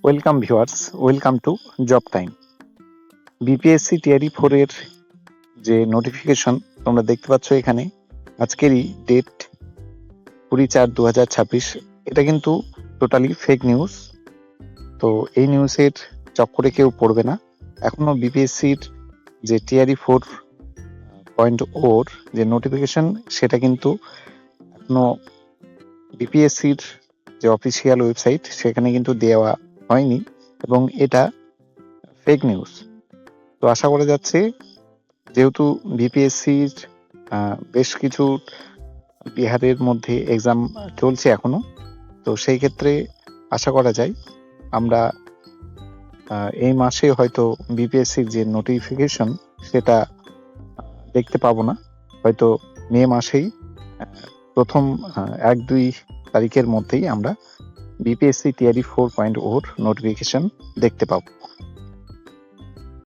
Welcome viewers, welcome to job time. BPSC TRE 4 এর যে notification তোমরা দেখতে পাচ্ছ এখানে, আজকেরই ডেট 20/4/2026। এটা কিন্তু টোটালি ফেক নিউজ। তো এই নিউজের চক্করে কেউ পড়বে না। এখনো বিপিএসসির যে টিআরই 4.0 যে নোটিফিকেশন, সেটা কিন্তু এখনো বিপিএসসির যে অফিসিয়াল ওয়েবসাইট সেখানে কিন্তু দেওয়া হয়নি এবং এটা ফেক নিউজ। তো আশা করা যাচ্ছে, যেহেতু বিপিএসসির বেশ কিছু বিহারের মধ্যে এক্সাম চলছে এখনো, তো সেই ক্ষেত্রে আশা করা যায় আমরা এই মাসে হয়তো বিপিএসসির যে নোটিফিকেশন সেটা দেখতে পাবো না। হয়তো মে মাসেই প্রথম 1-2 তারিখের মধ্যেই আমরা বিপিএসসি টিআরই 4.0 নোটিফিকেশন দেখতে পাবো।